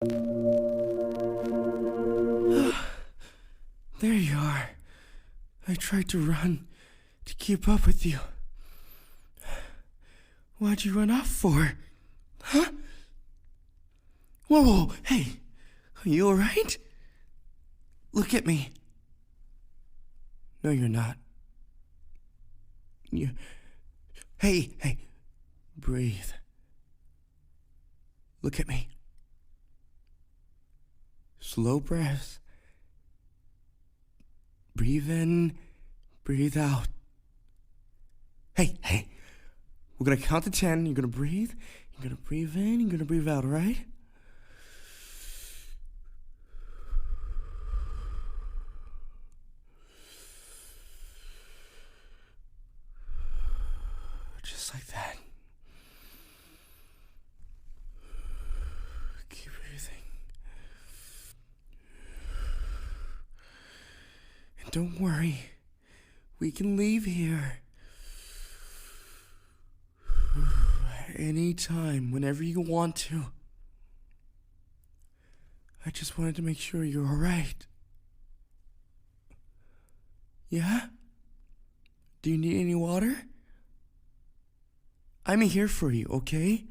There you are. I tried to run to keep up with you. Why'd you run off for? Huh? Whoa, hey, are you alright? Look at me. No, you're not. Hey, breathe. Look at me. Slow breaths. Breathe in, breathe out. Hey, we're gonna count to 10. You're gonna breathe. You're gonna breathe in. You're gonna breathe out, alright? Just like that. Keep breathing. And don't worry. We can leave here. Anytime, whenever you want to. I just wanted to make sure you're alright. Yeah? Do you need any water? I'm here for you, okay?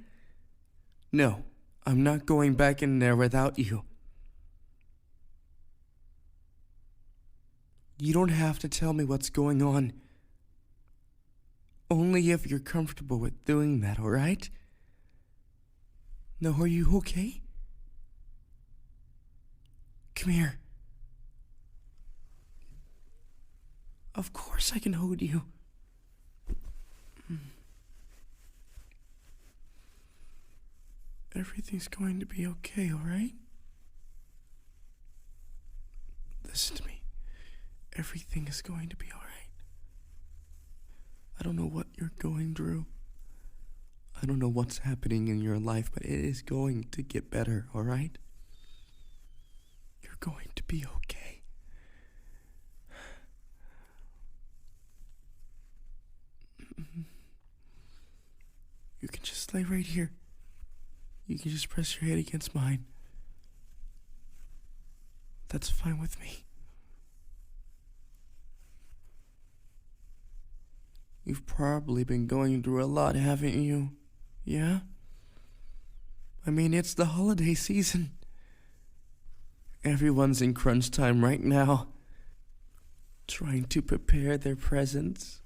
No, I'm not going back in there without you. You don't have to tell me what's going on. Only if you're comfortable with doing that, alright? Now, are you okay? Come here. Of course I can hold you. Everything's going to be okay, alright? Listen to me. Everything is going to be alright. I don't know what you're going through. I don't know what's happening in your life, but it is going to get better, alright? You're going to be okay. You can just lay right here. You can just press your head against mine. That's fine with me. You've probably been going through a lot, haven't you? Yeah? I mean, it's the holiday season. Everyone's in crunch time right now, trying to prepare their presents,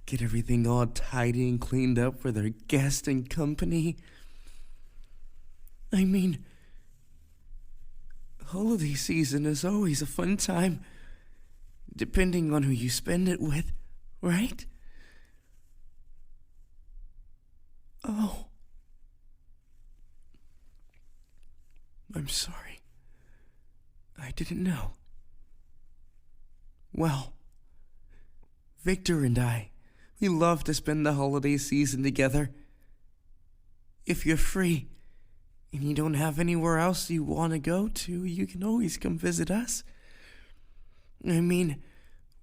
get everything all tidy and cleaned up for their guests and company. I mean, holiday season is always a fun time, depending on who you spend it with. Right? Oh. I'm sorry. I didn't know. Well, Victor and I, we love to spend the holiday season together. If you're free and you don't have anywhere else you want to go to, you can always come visit us. I mean,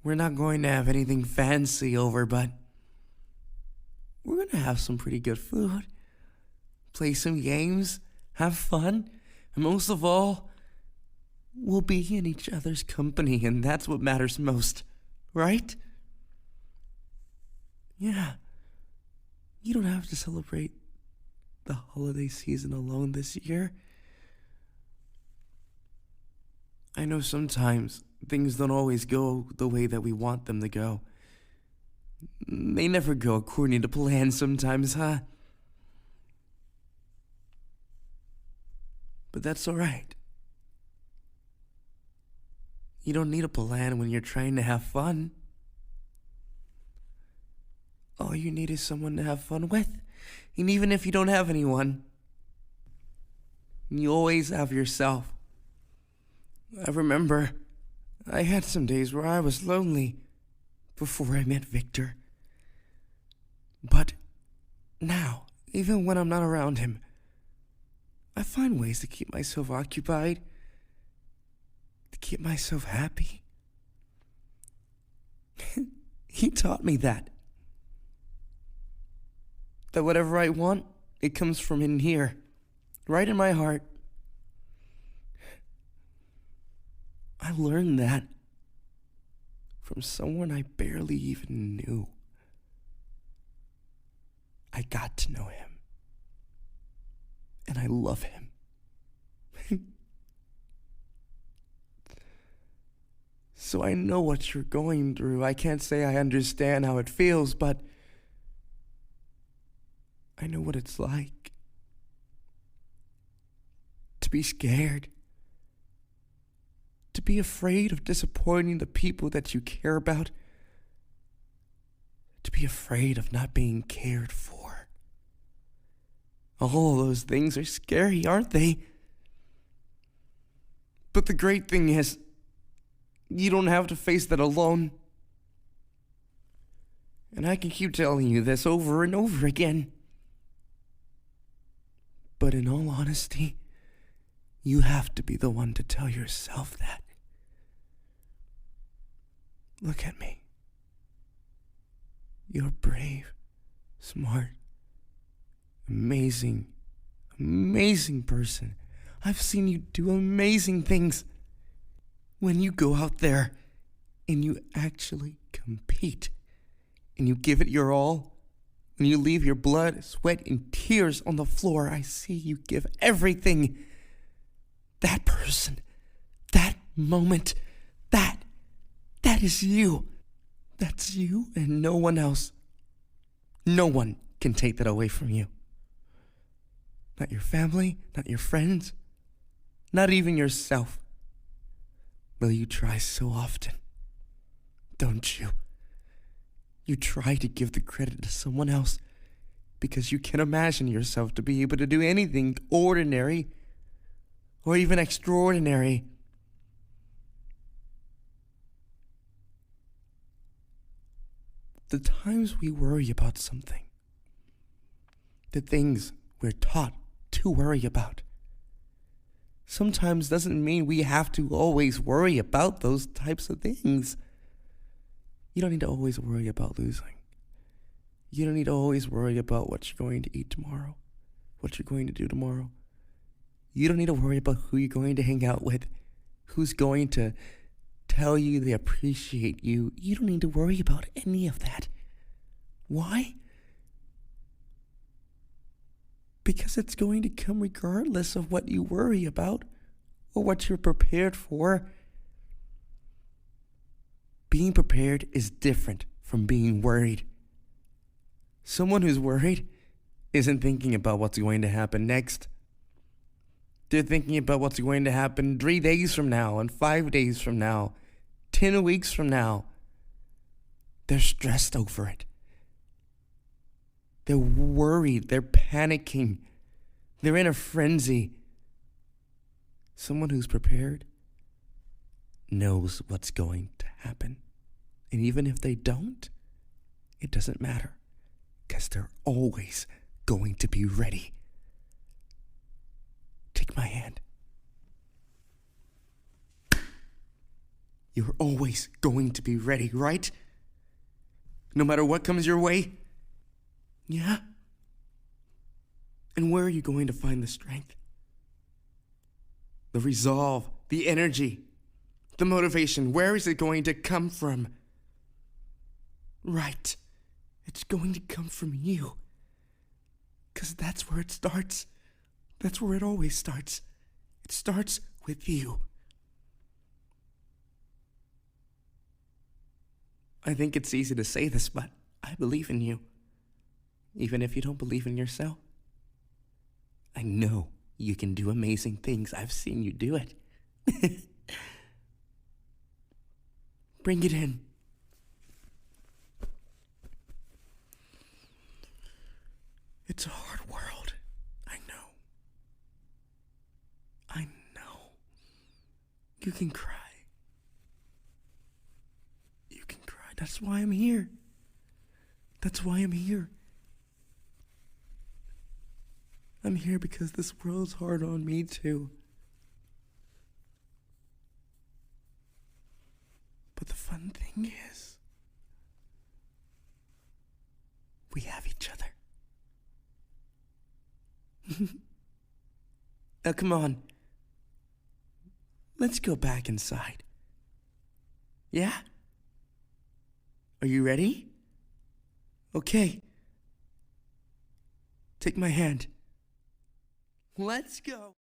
we're not going to have anything fancy over, but we're going to have some pretty good food, play some games, have fun, and most of all, we'll be in each other's company, and that's what matters most, right? Yeah, you don't have to celebrate the holiday season alone this year. I know sometimes things don't always go the way that we want them to go. They never go according to plan sometimes, huh? But that's alright. You don't need a plan when you're trying to have fun. All you need is someone to have fun with. And even if you don't have anyone, you always have yourself. I remember I had some days where I was lonely before I met Victor. But now, even when I'm not around him, I find ways to keep myself occupied, to keep myself happy. He taught me that whatever I want, it comes from in here, right in my heart. I learned that from someone I barely even knew. I got to know him, and I love him. So I know what you're going through. I can't say I understand how it feels, but I know what it's like to be scared, to be afraid of disappointing the people that you care about, to be afraid of not being cared for. All those things are scary, aren't they? But the great thing is, you don't have to face that alone. And I can keep telling you this over and over again. But in all honesty, you have to be the one to tell yourself that. Look at me. You're brave, smart, amazing person. I've seen you do amazing things. When you go out there and you actually compete and you give it your all, when you leave your blood, sweat, and tears on the floor, I see you give everything. That person, that moment, that is you. That's you and no one else. No one can take that away from you. Not your family, not your friends, not even yourself. Well, you try so often, don't you? You try to give the credit to someone else because you can imagine yourself to be able to do anything ordinary or even extraordinary. The times we worry about something, the things we're taught to worry about, sometimes doesn't mean we have to always worry about those types of things. You don't need to always worry about losing. You don't need to always worry about what you're going to eat tomorrow, what you're going to do tomorrow. You don't need to worry about who you're going to hang out with, who's going to tell you they appreciate you. You don't need to worry about any of that. Why? Because it's going to come regardless of what you worry about or what you're prepared for. Being prepared is different from being worried. Someone who's worried isn't thinking about what's going to happen next. They're thinking about what's going to happen 3 days from now and 5 days from now, 10 weeks from now. They're stressed over it. They're worried. They're panicking. They're in a frenzy. Someone who's prepared knows what's going to happen. And even if they don't, it doesn't matter, because they're always going to be ready. Take my hand. You're always going to be ready, right? No matter what comes your way? Yeah? And where are you going to find the strength? The resolve, the energy, the motivation, where is it going to come from? Right. It's going to come from you. Because that's where it starts. That's where it always starts. It starts with you. I think it's easy to say this, but I believe in you. Even if you don't believe in yourself. I know you can do amazing things. I've seen you do it. Bring it in. It's a hard world. I know. I know. You can cry. You can cry. That's why I'm here. That's why I'm here. I'm here because this world's hard on me too. But the fun thing is, we have each other. Now come on. Let's go back inside. Yeah? Are you ready? Okay. Take my hand. Let's go.